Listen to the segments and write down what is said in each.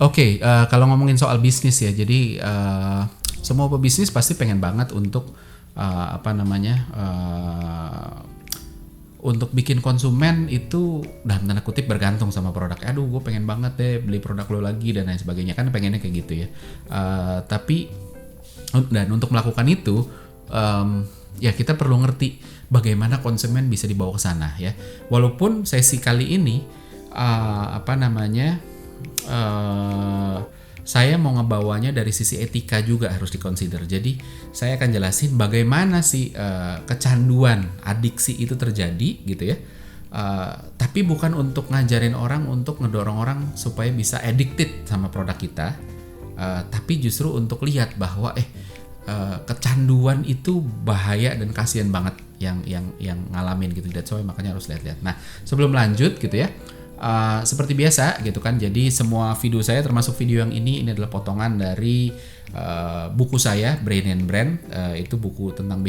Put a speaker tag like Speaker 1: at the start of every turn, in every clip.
Speaker 1: Oke, kalau ngomongin soal bisnis ya, jadi semua pebisnis pasti pengen banget untuk apa namanya, untuk bikin konsumen itu dalam tanda kutip bergantung sama produk. Aduh, gue pengen banget deh beli produk lo lagi dan lain sebagainya, kan pengennya kayak gitu ya. Tapi dan untuk melakukan itu, ya kita perlu ngerti bagaimana konsumen bisa dibawa ke sana ya. Walaupun sesi kali ini apa namanya, saya mau ngebawanya dari sisi etika juga harus dikonsider. Jadi saya akan jelasin bagaimana sih kecanduan, adiksi itu terjadi gitu ya. Tapi bukan untuk ngajarin orang, untuk ngedorong orang supaya bisa addicted sama produk kita, tapi justru untuk lihat bahwa kecanduan itu bahaya dan kasihan banget yang ngalamin gitu. That's why makanya harus lihat-lihat. Nah, sebelum lanjut gitu ya, seperti biasa gitu kan, jadi semua video saya termasuk video yang ini adalah potongan dari buku saya Brain and Brand. Itu buku tentang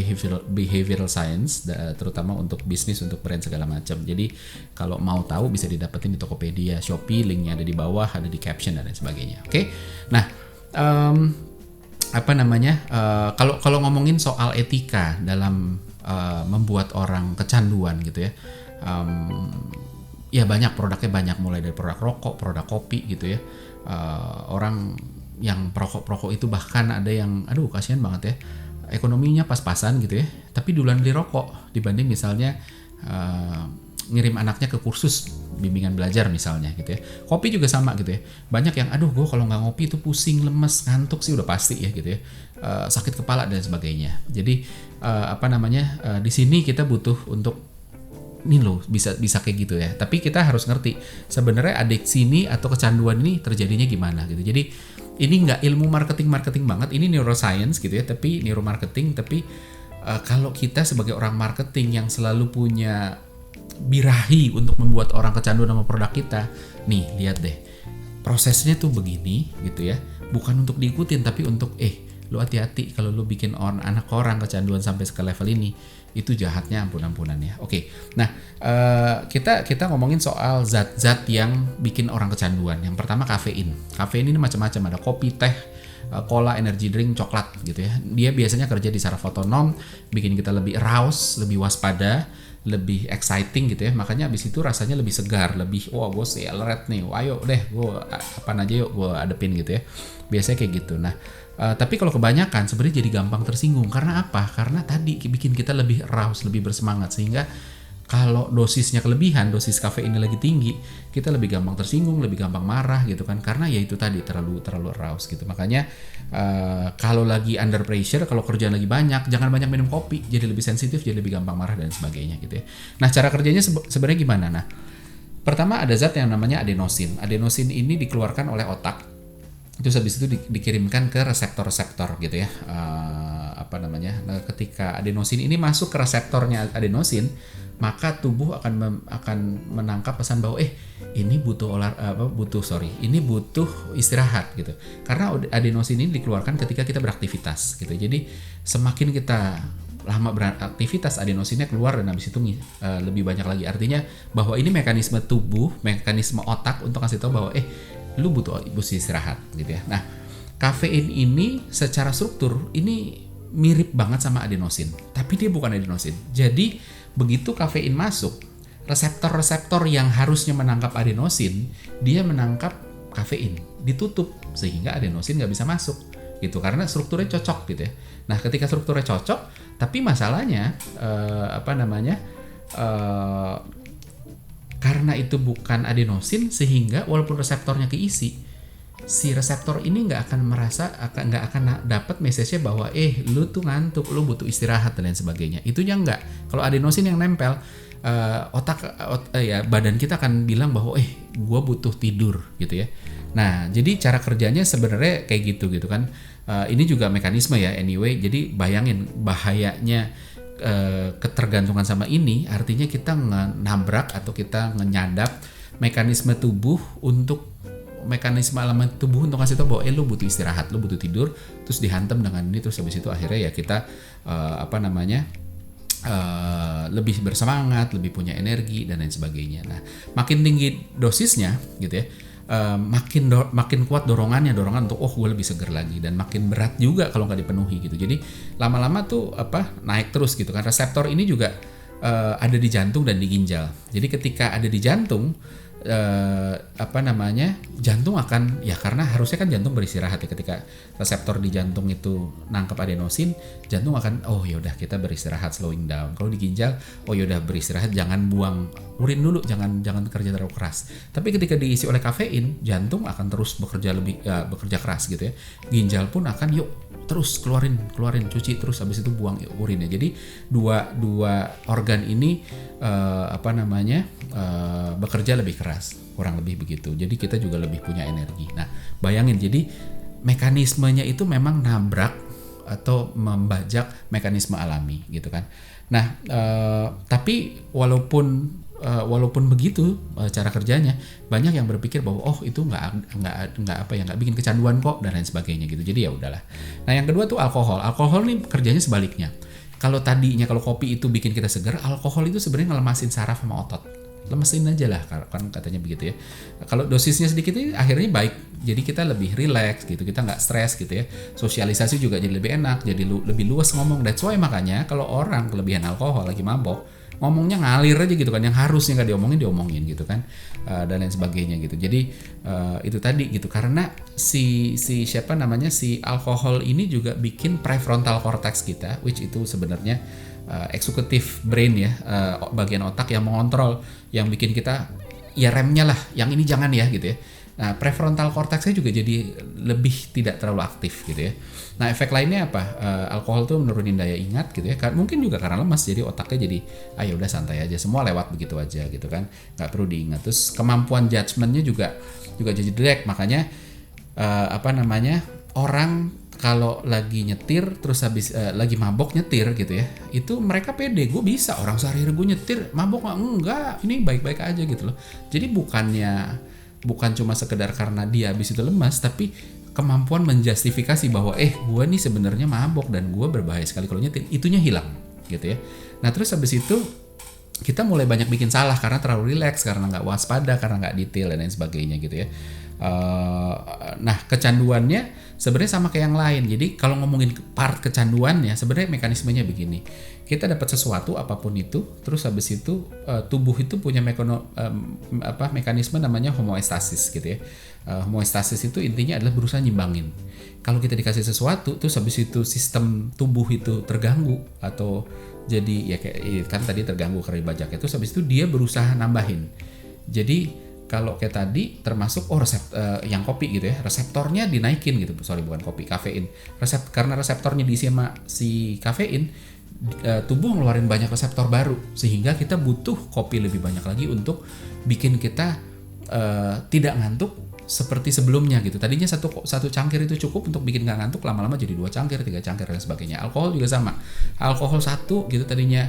Speaker 1: behavioral science, terutama untuk bisnis, untuk brand segala macam. Jadi kalau mau tahu bisa didapetin di Tokopedia, Shopee, linknya ada di bawah, ada di caption dan lain sebagainya. Oke. Nah, apa namanya, kalau ngomongin soal etika dalam membuat orang kecanduan gitu ya, ya banyak produknya, banyak mulai dari produk rokok, produk kopi gitu ya. Orang yang perokok itu bahkan ada yang aduh kasihan banget ya, ekonominya pas-pasan gitu ya, tapi duluan beli rokok dibanding misalnya ngirim anaknya ke kursus bimbingan belajar misalnya gitu ya. Kopi juga sama gitu ya, banyak yang aduh gue kalau nggak ngopi itu pusing, lemes, ngantuk sih udah pasti ya gitu ya, sakit kepala dan sebagainya. Jadi apa namanya, di sini kita butuh untuk ini loh, bisa kayak gitu ya. Tapi kita harus ngerti sebenarnya adiksi ini atau kecanduan ini terjadinya gimana gitu. Jadi ini nggak ilmu marketing banget, ini neuroscience gitu ya, tapi neuromarketing. Tapi kalau kita sebagai orang marketing yang selalu punya birahi untuk membuat orang kecanduan sama produk kita, nih lihat deh, prosesnya tuh begini gitu ya, bukan untuk diikutin tapi untuk lu hati-hati kalau lu bikin anak orang kecanduan sampai ke level ini, itu jahatnya ampun-ampunan ya. Oke. Nah, kita ngomongin soal zat-zat yang bikin orang kecanduan. Yang pertama kafein. Kafein ini macam-macam, ada kopi, teh, cola, energy drink, coklat gitu ya. Dia biasanya kerja di saraf otonom, bikin kita lebih aroused, lebih waspada, lebih exciting gitu ya. Makanya abis itu rasanya lebih segar, lebih gue sih alert nih, ayo deh gue apaan aja yuk gue adepin gitu ya. Biasanya kayak gitu. Nah, tapi kalau kebanyakan sebenarnya jadi gampang tersinggung. Karena apa? Karena tadi bikin kita lebih aroused, lebih bersemangat, sehingga kalau dosisnya kelebihan, dosis kafeinnya lagi tinggi, kita lebih gampang tersinggung, lebih gampang marah gitu kan, karena ya itu tadi terlalu aroused gitu. Makanya kalau lagi under pressure, kalau kerjaan lagi banyak, jangan banyak minum kopi, jadi lebih sensitif, jadi lebih gampang marah dan sebagainya gitu ya. Nah, cara kerjanya sebenarnya gimana? Nah, pertama ada zat yang namanya adenosin. Adenosin ini dikeluarkan oleh otak, terus habis itu dikirimkan ke reseptor-reseptor gitu ya. Apa namanya? Nah, ketika adenosin ini masuk ke reseptornya adenosin, maka tubuh akan menangkap pesan bahwa ini butuh ini butuh istirahat gitu. Karena adenosin ini dikeluarkan ketika kita beraktivitas gitu. Jadi semakin kita lama beraktivitas, adenosinnya keluar dan habis itu lebih banyak lagi. Artinya bahwa ini mekanisme tubuh, mekanisme otak untuk kasih tahu bahwa lu butuh istirahat gitu ya. Nah, kafein ini secara struktur ini mirip banget sama adenosin, tapi dia bukan adenosin. Jadi begitu kafein masuk, reseptor-reseptor yang harusnya menangkap adenosin, dia menangkap kafein, ditutup sehingga adenosin nggak bisa masuk gitu, karena strukturnya cocok gitu ya. Nah, ketika strukturnya cocok, tapi masalahnya karena itu bukan adenosin, sehingga walaupun reseptornya keisi, si reseptor ini nggak akan dapat message-nya bahwa lu tuh ngantuk, lu butuh istirahat dan lain sebagainya. Itunya nggak. Kalau adenosin yang nempel, badan kita akan bilang bahwa gue butuh tidur gitu ya. Nah, jadi cara kerjanya sebenarnya kayak gitu kan. Ini juga mekanisme ya anyway. Jadi bayangin bahayanya ketergantungan sama ini, artinya kita nabrak atau kita nyadap mekanisme tubuh untuk elemen tubuh untuk ngasih tau bahwa lu butuh istirahat, lu butuh tidur, terus dihantam dengan ini, terus habis itu akhirnya ya kita lebih bersemangat, lebih punya energi dan lain sebagainya. Nah, makin tinggi dosisnya gitu ya, makin kuat dorongan untuk gue lebih seger lagi, dan makin berat juga kalau nggak dipenuhi gitu. Jadi lama-lama tuh naik terus gitu kan. Reseptor ini juga ada di jantung dan di ginjal. Jadi ketika ada di jantung, jantung akan, ya karena harusnya kan jantung beristirahat ya, ketika reseptor di jantung itu nangkep adenosin, jantung akan yaudah kita beristirahat, slowing down. Kalau di ginjal, yaudah beristirahat, jangan buang urin dulu, jangan kerja terlalu keras. Tapi ketika diisi oleh kafein, jantung akan terus bekerja keras gitu ya. Ginjal pun akan terus keluarin, cuci terus, habis itu buang urinnya. Jadi dua organ ini bekerja lebih keras, kurang lebih begitu. Jadi kita juga lebih punya energi. Nah, bayangin, jadi mekanismenya itu memang nabrak atau membajak mekanisme alami gitu kan. Nah, tapi walaupun begitu cara kerjanya, banyak yang berpikir bahwa itu nggak bikin kecanduan kok dan lain sebagainya gitu. Jadi ya udahlah. Nah, yang kedua tuh alkohol. Alkohol nih kerjanya sebaliknya. Kalau kopi itu bikin kita segar, alkohol itu sebenarnya ngelemasin saraf sama otot. Lemesin aja lah, kan katanya begitu ya. Kalau dosisnya sedikit ini akhirnya baik, jadi kita lebih relax gitu, kita nggak stres gitu ya. Sosialisasi juga jadi lebih enak, jadi lebih luas ngomong. That's why makanya kalau orang kelebihan alkohol lagi mabok, ngomongnya ngalir aja gitu kan, yang harusnya nggak diomongin gitu kan, dan lain sebagainya gitu. Jadi itu tadi gitu, karena si alkohol ini juga bikin prefrontal cortex kita, which itu sebenarnya executive brain ya, bagian otak yang mengontrol, yang bikin kita ya remnya lah, yang ini jangan ya gitu ya. Nah, prefrontal cortexnya juga jadi lebih tidak terlalu aktif gitu ya. Nah, efek lainnya apa? Alkohol tuh menurunin daya ingat gitu ya. Mungkin juga karena lemas, jadi otaknya jadi udah santai aja, semua lewat begitu aja gitu kan, nggak perlu diingat. Terus kemampuan judgementnya juga jadi jelek. Makanya orang kalau lagi nyetir terus habis lagi mabok nyetir gitu ya, itu mereka pede, gue bisa, orang sehari-hari gue nyetir mabok enggak, ini baik-baik aja gitu loh. Jadi bukan cuma sekedar karena dia habis itu lemas, tapi kemampuan menjustifikasi bahwa gue nih sebenarnya mabok dan gue berbahaya sekali kalau nyetir, itunya hilang gitu ya. Nah, terus habis itu kita mulai banyak bikin salah karena terlalu rileks, karena nggak waspada, karena nggak detail dan lain sebagainya gitu ya. Nah, kecanduannya sebenarnya sama kayak yang lain. Jadi kalau ngomongin part kecanduannya, sebenarnya mekanismenya begini. Kita dapat sesuatu apapun itu, terus habis itu tubuh itu punya mekanisme namanya homeostasis gitu ya. Homeostasis itu intinya adalah berusaha nyimbangin. Kalau kita dikasih sesuatu, terus habis itu sistem tubuh itu terganggu atau jadi ya kayak kan tadi terganggu karena bajaknya, terus habis itu dia berusaha nambahin. Jadi kalau kayak tadi termasuk yang kopi gitu ya, reseptornya dinaikin gitu, bukan kopi, kafein. Karena reseptornya diisi sama si kafein, tubuh ngeluarin banyak reseptor baru, sehingga kita butuh kopi lebih banyak lagi untuk bikin kita tidak ngantuk seperti sebelumnya gitu. Tadinya satu cangkir itu cukup untuk bikin nggak ngantuk, lama-lama jadi 2 cangkir, 3 cangkir dan sebagainya. Alkohol juga sama. Alkohol 1 gitu, tadinya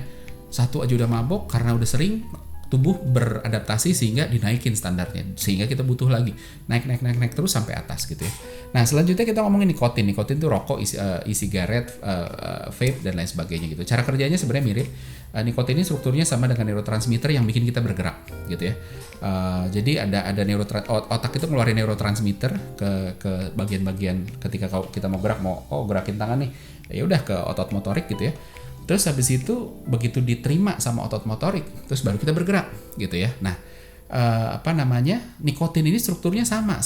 Speaker 1: 1 aja udah mabok, karena udah sering tubuh beradaptasi sehingga dinaikin standarnya, sehingga kita butuh lagi naik terus sampai atas gitu ya. Nah, selanjutnya kita ngomongin nikotin. Nikotin itu rokok, e-cigarette, vape dan lain sebagainya gitu. Cara kerjanya sebenarnya mirip. Nikotin ini strukturnya sama dengan neurotransmitter yang bikin kita bergerak gitu ya. Jadi ada otak itu ngeluarin neurotransmitter ke bagian-bagian ketika kita mau gerak, gerakin tangan nih, ya udah ke otot motorik gitu ya. Terus habis itu begitu diterima sama otot motorik, terus baru kita bergerak gitu ya. Nah, nikotin ini strukturnya sama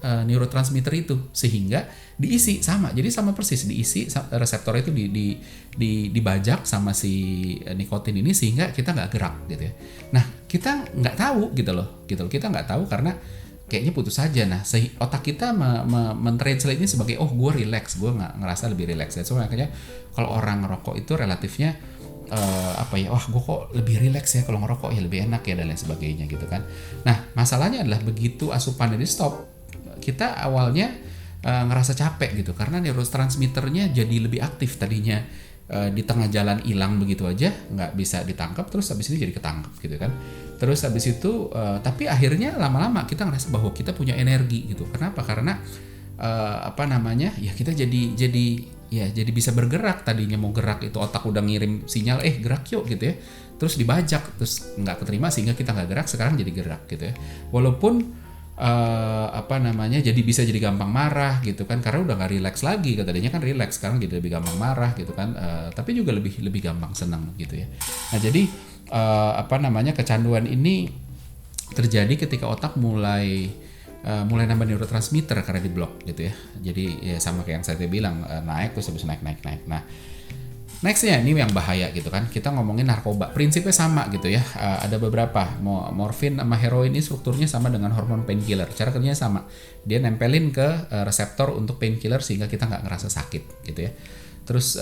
Speaker 1: neurotransmitter itu, sehingga diisi sama. Jadi sama persis, diisi reseptor itu dibajak sama si nikotin ini, sehingga kita nggak gerak gitu ya. Nah, kita nggak tahu gitu loh. Kita nggak tahu karena kayaknya putus saja. Nah, otak kita mentranslate ini sebagai gue relax, gue ngerasa lebih relax. So makanya kalau orang ngerokok itu relatifnya gue kok lebih relax ya kalau ngerokok, ya lebih enak ya dan lain sebagainya gitu kan. Nah, masalahnya adalah begitu asupan ini stop, kita awalnya ngerasa capek gitu karena neurotransmitternya jadi lebih aktif. Tadinya di tengah jalan hilang begitu aja, nggak bisa ditangkap, terus habis itu jadi ketangkap gitu kan. Terus habis itu tapi akhirnya lama-lama kita ngerasa bahwa kita punya energi gitu. Kenapa? Karena ya kita jadi bisa bergerak. Tadinya mau gerak itu otak udah ngirim sinyal gerak yuk gitu ya, terus dibajak, terus nggak keterima sehingga kita nggak gerak. Sekarang jadi gerak gitu ya. Walaupun jadi bisa jadi gampang marah gitu kan, karena udah nggak relax lagi. Tadinya kan relax, sekarang jadi lebih gampang marah gitu kan. Tapi juga lebih gampang senang gitu ya. Nah jadi kecanduan ini terjadi ketika otak mulai nambah neurotransmitter karena diblok gitu ya. Jadi ya sama kayak yang saya bilang, naik terus habis naik. Nah nextnya ini yang bahaya gitu kan, kita ngomongin narkoba, prinsipnya sama gitu ya. Ada beberapa, morfin sama heroin ini strukturnya sama dengan hormon painkiller, cara kerjanya sama, dia nempelin ke reseptor untuk painkiller sehingga kita nggak ngerasa sakit gitu ya. Terus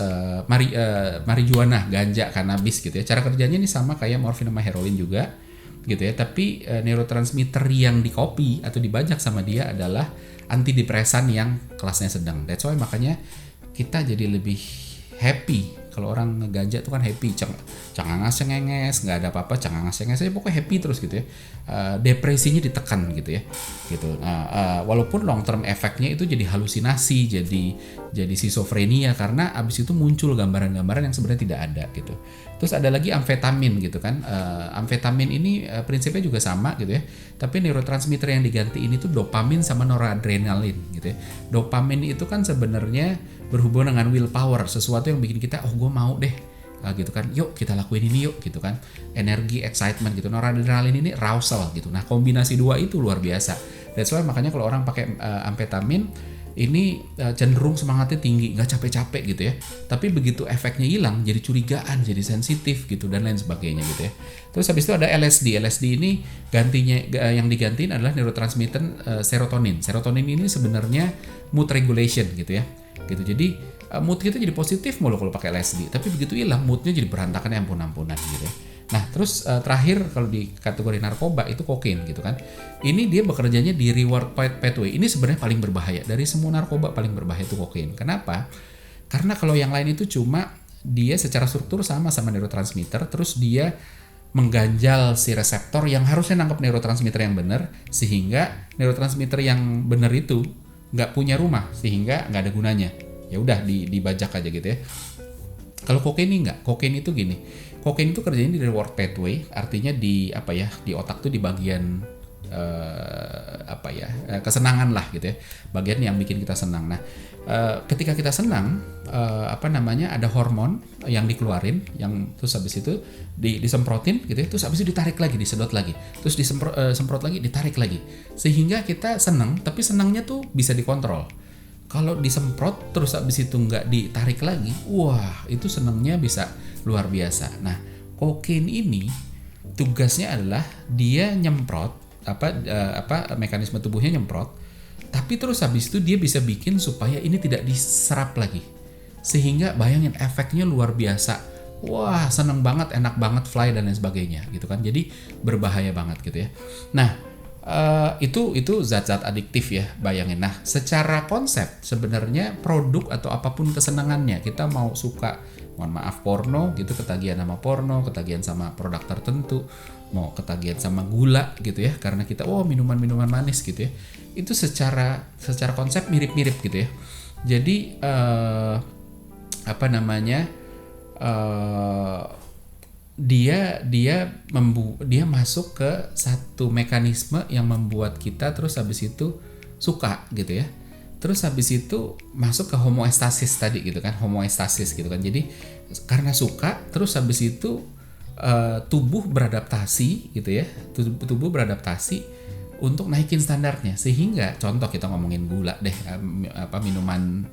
Speaker 1: marijuana, ganja, cannabis gitu ya, cara kerjanya ini sama kayak morfin sama heroin juga gitu ya. Tapi neurotransmitter yang di copy atau dibajak sama dia adalah antidepresan yang kelasnya sedang. That's why makanya kita jadi lebih happy. Kalau orang ngeganja tuh kan happy, cengangas cengenges, nggak ada apa-apa, cengangas cengenges aja, pokoknya happy terus gitu ya. Depresinya ditekan gitu ya, gitu. Walaupun long term efeknya itu jadi halusinasi, jadi schizophrenia, karena abis itu muncul gambaran-gambaran yang sebenarnya tidak ada gitu. Terus ada lagi amfetamin gitu kan. Amfetamin ini prinsipnya juga sama gitu ya, tapi neurotransmitter yang diganti ini tuh dopamin sama noradrenalin gitu ya. Dopamin itu kan sebenarnya berhubungan dengan willpower, sesuatu yang bikin kita gue mau deh gitu kan, yuk kita lakuin ini yuk gitu kan, energi, excitement gitu. Noradrenalin ini arousal gitu. Nah kombinasi dua itu luar biasa. That's why makanya kalau orang pakai amfetamin ini cenderung semangatnya tinggi, nggak capek-capek gitu ya. Tapi begitu efeknya hilang, jadi curigaan, jadi sensitif gitu dan lain sebagainya gitu ya. Terus habis itu ada LSD. LSD ini gantinya, yang digantiin adalah neurotransmitter serotonin. Serotonin ini sebenarnya mood regulation gitu ya. Gitu. Jadi mood kita jadi positif mulu kalau pakai LSD, tapi begitu hilang moodnya jadi berantakan, ya ampun-ampunan gitu ya. Nah terus terakhir kalau di kategori narkoba itu kokain gitu kan. Ini dia bekerjanya di reward pathway. Ini sebenarnya paling berbahaya dari semua narkoba, paling berbahaya itu kokain. Kenapa? Karena kalau yang lain itu cuma dia secara struktur sama neurotransmitter, terus dia mengganjal si reseptor yang harusnya nangkep neurotransmitter yang benar, sehingga neurotransmitter yang benar itu nggak punya rumah, sehingga nggak ada gunanya. Ya udah dibajak aja gitu ya. Kalau kokain ini nggak. Kokain itu gini. Kokain itu kerjanya di reward pathway, artinya di otak tuh di bagian kesenangan lah gitu ya. Bagian yang bikin kita senang. Nah, ketika kita senang, ada hormon yang dikeluarin, yang terus habis itu disemprotin gitu ya, terus habis itu ditarik lagi, disedot lagi, terus disemprot lagi, ditarik lagi, sehingga kita senang, tapi senangnya tuh bisa dikontrol. Kalau disemprot terus habis itu nggak ditarik lagi, wah itu senangnya bisa luar biasa. Nah, kokain ini tugasnya adalah dia nyemprot mekanisme tubuhnya nyemprot, tapi terus habis itu dia bisa bikin supaya ini tidak diserap lagi, sehingga bayangin efeknya luar biasa. Wah seneng banget, enak banget, fly dan lain sebagainya gitu kan. Jadi berbahaya banget gitu ya. Nah itu zat-zat adiktif ya, bayangin. Nah secara konsep sebenarnya produk atau apapun kesenangannya, kita mau suka, mohon maaf, porno gitu, ketagihan sama porno, ketagihan sama produk tertentu, mau ketagihan sama gula gitu ya, karena kita minuman-minuman manis gitu ya, itu secara konsep mirip-mirip gitu ya. Jadi dia masuk ke satu mekanisme yang membuat kita terus habis itu suka gitu ya. Terus habis itu masuk ke homoestasis tadi gitu kan, homoestasis gitu kan. Jadi karena suka, terus habis itu tubuh beradaptasi gitu ya, tubuh beradaptasi untuk naikin standarnya. Sehingga contoh kita ngomongin gula deh, minuman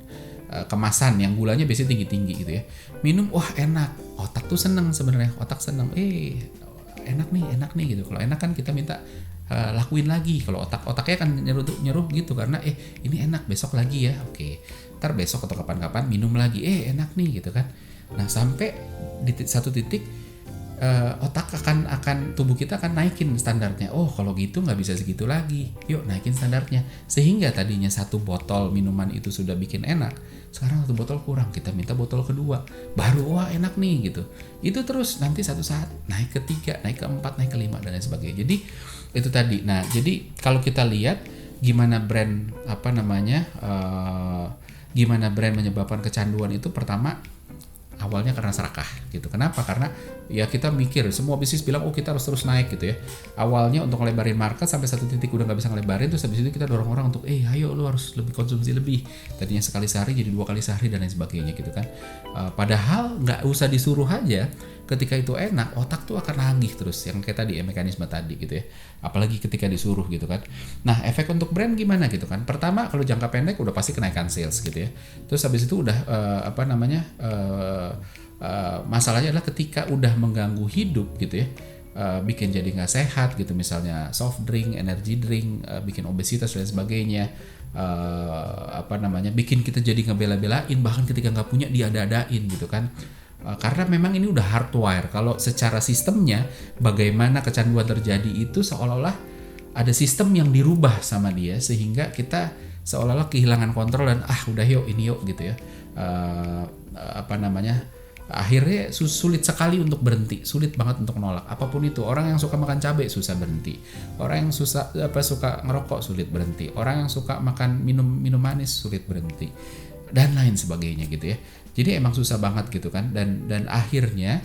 Speaker 1: kemasan yang gulanya biasanya tinggi-tinggi gitu ya. Minum, wah enak, otak tuh seneng sebenarnya, otak seneng, enak nih gitu. Kalau enak kan kita minta lakuin lagi. Kalau otaknya kan nyuruh gitu, karena ini enak, besok lagi ya, oke, ntar besok atau kapan-kapan minum lagi, enak nih gitu kan. Nah sampai di satu titik otak akan tubuh kita akan naikin standarnya. Oh kalau gitu nggak bisa segitu lagi, yuk naikin standarnya. Sehingga tadinya satu botol minuman itu sudah bikin enak, sekarang satu botol kurang, kita minta botol kedua, baru wah enak nih gitu. Itu terus nanti satu saat naik ke 3, naik ke 4, naik ke 5 dan lain sebagainya. Jadi itu tadi. Nah jadi kalau kita lihat gimana brand gimana brand menyebabkan kecanduan itu, pertama awalnya karena serakah gitu. Kenapa? Karena ya kita mikir semua bisnis bilang kita harus terus naik gitu ya. Awalnya untuk ngelebarin market sampai satu titik udah nggak bisa ngelebarin, terus habis itu kita dorong orang untuk ayo lu harus lebih konsumsi lebih. Tadinya sekali sehari jadi 2 kali sehari dan lain sebagainya gitu kan. Padahal nggak usah disuruh aja, ketika itu enak otak tuh akan nagih terus yang kayak tadi mekanisme tadi gitu ya. Apalagi ketika disuruh gitu kan. Nah efek untuk brand gimana gitu kan. Pertama kalau jangka pendek udah pasti kenaikan sales gitu ya. Terus habis itu udah masalahnya adalah ketika udah mengganggu hidup gitu ya, bikin jadi nggak sehat gitu, misalnya soft drink, energy drink, bikin obesitas dan sebagainya, bikin kita jadi ngebela-belain, bahkan ketika nggak punya diada-adain gitu kan. Karena memang ini udah hardwire. Kalau secara sistemnya bagaimana kecanduan terjadi itu seolah-olah ada sistem yang dirubah sama dia sehingga kita seolah-olah kehilangan kontrol dan udah yuk ini yuk gitu ya. Akhirnya sulit sekali untuk berhenti, sulit banget untuk nolak apapun itu. Orang yang suka makan cabai susah berhenti, orang yang suka ngerokok sulit berhenti, orang yang suka makan minum manis sulit berhenti dan lain sebagainya gitu ya. Jadi emang susah banget gitu kan, dan akhirnya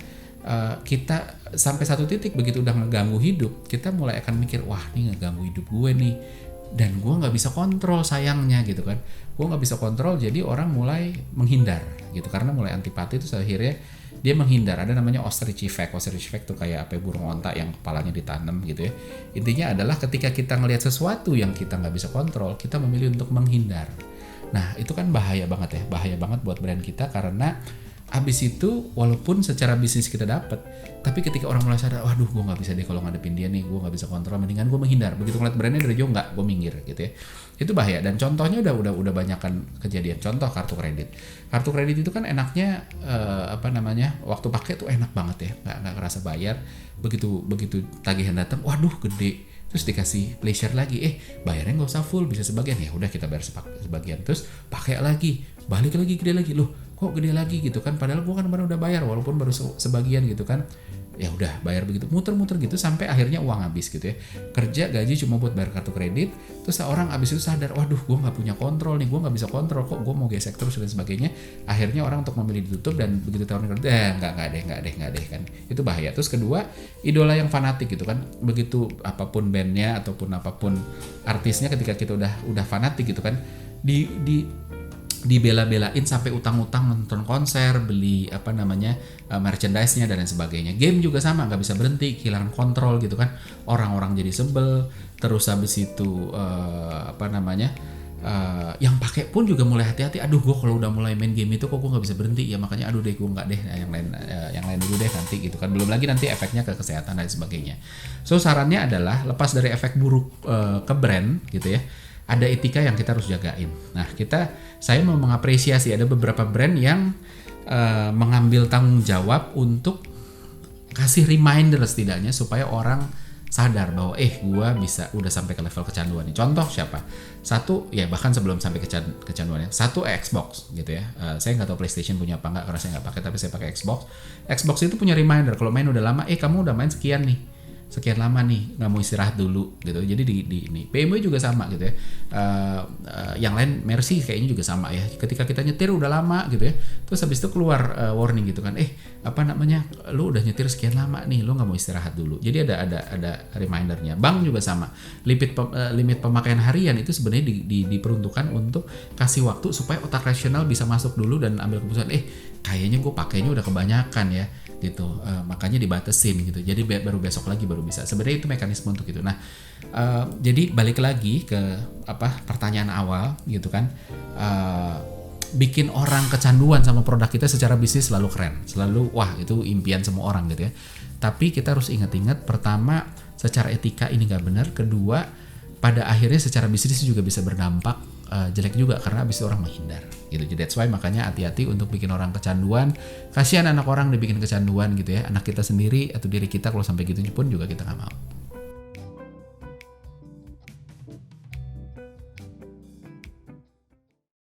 Speaker 1: kita sampai satu titik begitu udah ngeganggu hidup, kita mulai akan mikir wah ini ngeganggu hidup gue nih, dan gue nggak bisa kontrol sayangnya gitu kan. Gue nggak bisa kontrol, jadi orang mulai menghindar gitu karena mulai antipati. Itu akhirnya dia menghindar. Ada namanya ostrich effect. Ostrich effect tuh kayak burung onta yang kepalanya ditanam gitu ya. Intinya adalah ketika kita ngelihat sesuatu yang kita nggak bisa kontrol, kita memilih untuk menghindar. Nah itu kan bahaya banget ya, bahaya banget buat brand kita, karena abis itu walaupun secara bisnis kita dapat, tapi ketika orang mulai sadar, waduh gue nggak bisa deh kalau ngadepin dia nih, gue nggak bisa kontrol, mendingan gue menghindar. Begitu ngeliat brandnya dari jauh, nggak, gue minggir gitu ya. Itu bahaya. Dan contohnya udah banyakan kejadian. Contoh kartu kredit. Kartu kredit itu kan enaknya waktu pakai tuh enak banget ya, nggak ngerasa bayar. Begitu tagihan datang, waduh gede. Terus dikasih pleasure lagi, bayarnya nggak usah full, bisa sebagian, ya udah kita bayar sebagian. Terus pakai lagi, balik lagi gede lagi, loh kok gede lagi gitu kan, padahal gua kan kemarin udah bayar walaupun baru sebagian gitu kan. Ya udah bayar begitu, muter-muter gitu sampai akhirnya uang habis gitu ya. Kerja gaji cuma buat bayar kartu kredit. Terus orang habis itu sadar, waduh gue nggak punya kontrol nih, gue nggak bisa kontrol, kok gue mau gesek terus dan sebagainya. Akhirnya orang untuk memilih ditutup, dan begitu tawarin kredit, nggak deh kan. Itu bahaya. Terus kedua, idola yang fanatik gitu kan. Begitu apapun bandnya ataupun apapun artisnya, ketika kita udah fanatik gitu kan, dibela-belain sampai utang-utang nonton konser, beli merchandise-nya dan lain sebagainya. Game juga sama, nggak bisa berhenti, kehilangan kontrol gitu kan. Orang-orang jadi sebel. Terus habis itu yang pakai pun juga mulai hati-hati. Aduh, gue kalau udah mulai main game itu kok gue nggak bisa berhenti ya, makanya aduh deh gue nggak deh, yang lain dulu deh nanti gitu kan. Belum lagi nanti efeknya ke kesehatan dan sebagainya. So sarannya adalah lepas dari efek buruk ke brand gitu ya, ada etika yang kita harus jagain. Nah saya mau mengapresiasi ada beberapa brand yang mengambil tanggung jawab untuk kasih reminder setidaknya supaya orang sadar bahwa gue bisa udah sampai ke level kecanduan nih. Contoh siapa? Satu ya, bahkan sebelum sampai kecanduannya. Satu Xbox gitu ya. Saya nggak tahu PlayStation punya apa nggak karena saya nggak pakai, tapi saya pakai Xbox. Xbox itu punya reminder kalau main udah lama, kamu udah main sekian lama nih, nggak mau istirahat dulu gitu. Jadi di ini BMW juga sama gitu ya. Yang lain Mercy kayaknya juga sama ya. Ketika kita nyetir udah lama gitu ya, terus habis itu keluar warning gitu kan, lu udah nyetir sekian lama nih, lu nggak mau istirahat dulu. Jadi ada remindernya. Bank juga sama. Limit pemakaian harian itu sebenarnya diperuntukkan untuk kasih waktu supaya otak rasional bisa masuk dulu dan ambil keputusan. Kayaknya gue pakainya udah kebanyakan ya gitu, makanya dibatesin gitu. Jadi baru besok lagi baru bisa. Sebenarnya itu mekanisme untuk itu. Nah, jadi balik lagi ke pertanyaan awal gitu kan. Bikin orang kecanduan sama produk kita secara bisnis selalu keren, selalu wah itu impian semua orang gitu ya. Tapi kita harus ingat-ingat, pertama secara etika ini nggak benar. Kedua, pada akhirnya secara bisnis juga bisa berdampak jelek juga karena abis itu orang menghindar gitu. Jadi that's why makanya hati-hati untuk bikin orang kecanduan. Kasihan anak orang dibikin kecanduan gitu ya, anak kita sendiri atau diri kita kalau sampai gitu pun juga kita nggak mau.